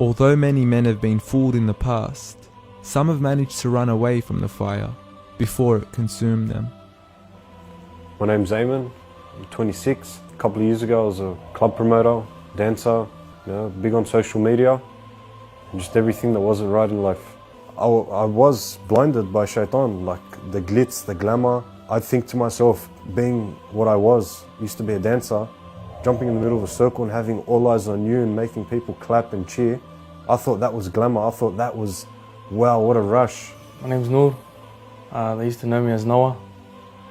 Although many men have been fooled in the past, some have managed to run away from the fire before it consumed them. My name's Eamon, I'm 26. A couple of years ago I was a club promoter, dancer, big on social media, and just everything that wasn't right in life. I was blinded by shaitan, like the glitz, the glamour. I'd think to myself, being what I was, used to be a dancer, jumping in the middle of a circle and having all eyes on you and making people clap and cheer. I thought that was glamour. I thought that was, wow, what a rush. My name's Noor. They used to know me as Noah.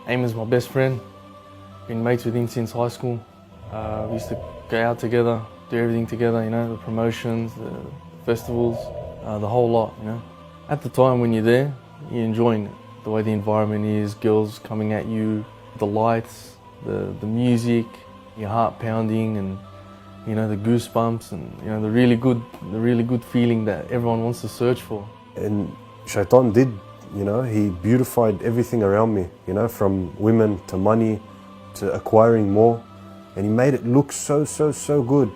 Eamon's my best friend. Been mates with him since high school. We used to go out together, do everything together, the promotions, the festivals, the whole lot, At the time when you're there, you're enjoying it. The way the environment is, girls coming at you, the lights, the music, your heart pounding, and the goosebumps, and the really good feeling that everyone wants to search for. And shaitan did, he beautified everything around me, from women to money to acquiring more, and he made it look so good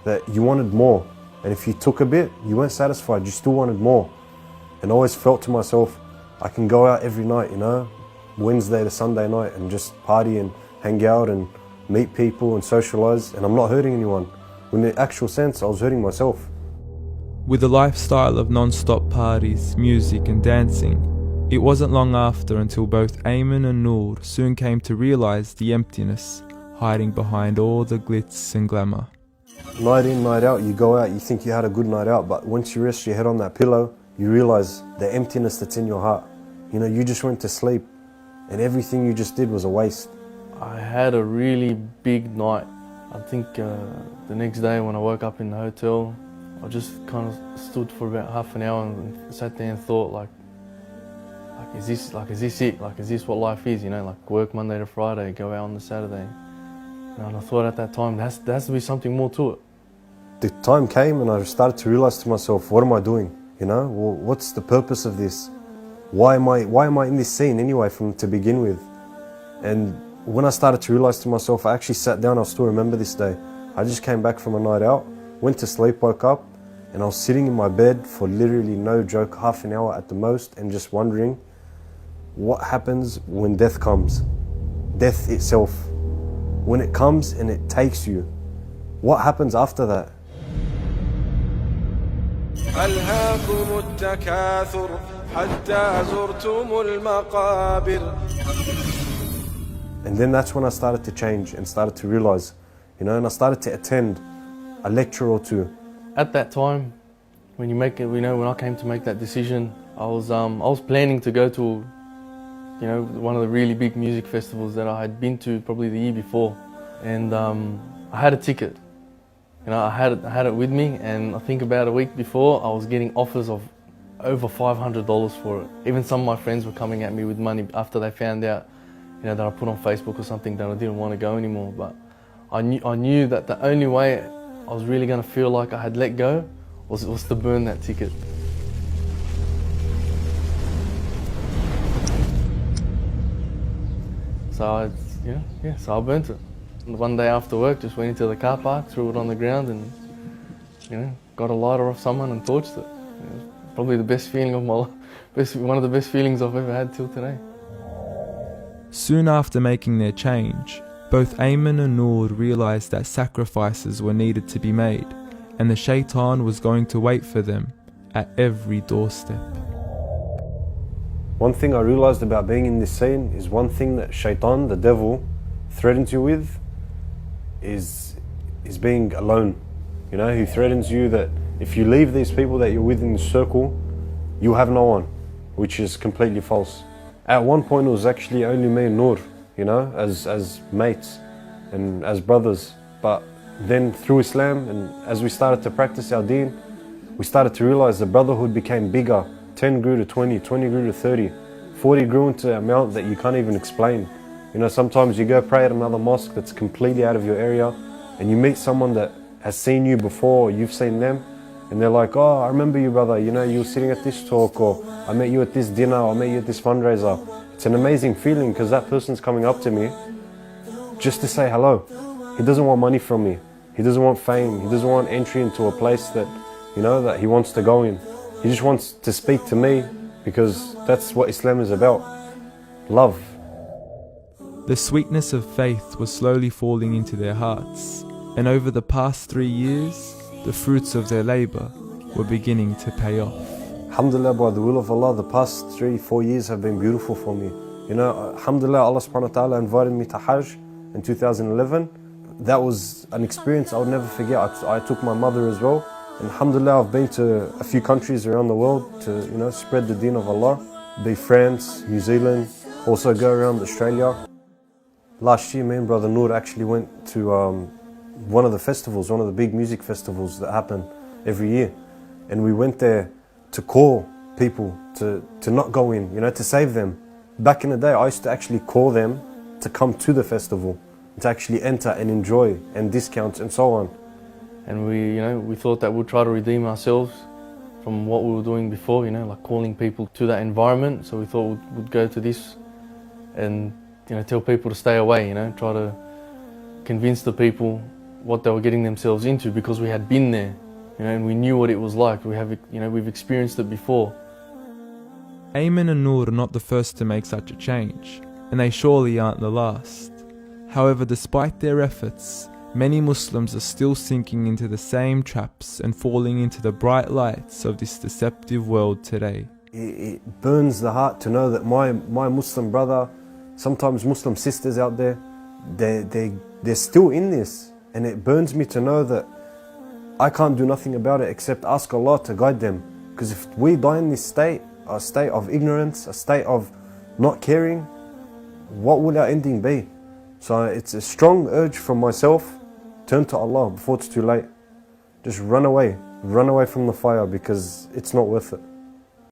that you wanted more. And if you took a bit, you weren't satisfied, you still wanted more. And I always felt to myself, I can go out every night, Wednesday to Sunday night, and just party and hang out and meet people and socialise, and I'm not hurting anyone. When in the actual sense, I was hurting myself. With a lifestyle of non-stop parties, music and dancing, it wasn't long after until both Eamon and Noor soon came to realise the emptiness hiding behind all the glitz and glamour. Night in, night out, you go out, you think you had a good night out, but once you rest your head on that pillow, you realise the emptiness that's in your heart. You just went to sleep, and everything you just did was a waste. I had a really big night. I think the next day when I woke up in the hotel, I just kind of stood for about half an hour and sat there and thought, is this it? Is this what life is? Work Monday to Friday, go out on the Saturday. And I thought at that time, there has to be something more to it. The time came and I started to realise to myself, what am I doing? What's the purpose of this? Why am I in this scene anyway to begin with? And when I started to realise to myself, I actually sat down, I still remember this day. I just came back from a night out, went to sleep, woke up, and I was sitting in my bed for literally, no joke, half an hour at the most, and just wondering what happens when death comes. Death itself. When it comes and it takes you, what happens after that? ألهاكم التكاثر حتى زرتم المقابر. And then that's when I started to change and started to realise, and I started to attend a lecture or two. At that time, when when I came to make that decision, I was planning to go to, one of the really big music festivals that I had been to probably the year before, and I had a ticket. I had it with me, and I think about a week before, I was getting offers of over $500 for it. Even some of my friends were coming at me with money after they found out, that I put on Facebook or something that I didn't want to go anymore. But I knew that the only way I was really going to feel like I had let go was to burn that ticket. So I burnt it. And one day after work, just went into the car park, threw it on the ground, and got a lighter off someone and torched it. It was probably the best feeling of my life, one of the best feelings I've ever had till today. Soon after making their change, both Eamon and Noor realised that sacrifices were needed to be made, and the shaitan was going to wait for them at every doorstep. One thing I realised about being in this scene is one thing that shaitan, the devil, threatens you with is being alone. He threatens you that if you leave these people that you're with in the circle, you have no one, which is completely false. At one point it was actually only me and Noor, as mates and as brothers. But then through Islam, and as we started to practice our deen, we started to realise the brotherhood became bigger. 10 grew to 20, 20 grew to 30, 40 grew into an amount that you can't even explain. Sometimes you go pray at another mosque that's completely out of your area, and you meet someone that has seen you before, or you've seen them, and they're like, oh, I remember you, brother, you were sitting at this talk, or I met you at this dinner, or I met you at this fundraiser. It's an amazing feeling because that person's coming up to me just to say hello. He doesn't want money from me. He doesn't want fame. He doesn't want entry into a place that, you know, that he wants to go in. He just wants to speak to me because that's what Islam is about. Love. The sweetness of faith was slowly falling into their hearts, and over the past 3 years, the fruits of their labor were beginning to pay off. Alhamdulillah, by the will of Allah, the past 3-4 years have been beautiful for me. You know, alhamdulillah, Allah subhanahu wa ta'ala invited me to Hajj in 2011. That was an experience I would never forget. I took my mother as well. And alhamdulillah, I've been to a few countries around the world to, you know, spread the deen of Allah. Be France, New Zealand, also go around Australia. Last year, me and brother Noor actually went to one of the festivals, one of the big music festivals that happen every year. And we went there to call people to not go in, you know, to save them. Back in the day, I used to actually call them to come to the festival, to actually enter and enjoy and discounts and so on. And we thought that we'd try to redeem ourselves from what we were doing before, you know, like calling people to that environment. So we thought we'd go to this and, you know, tell people to stay away, you know, try to convince the people what they were getting themselves into, because we had been there, you know, and we knew what it was like. We've experienced it before. Ayman and Noor are not the first to make such a change, and they surely aren't the last. However, despite their efforts, many Muslims are still sinking into the same traps and falling into the bright lights of this deceptive world today. It burns the heart to know that my Muslim brother, sometimes Muslim sisters out there, they're still in this. And it burns me to know that I can't do nothing about it except ask Allah to guide them. Because if we die in this state, a state of ignorance, a state of not caring, what will our ending be? So it's a strong urge from myself, turn to Allah before it's too late. Just run away from the fire because it's not worth it.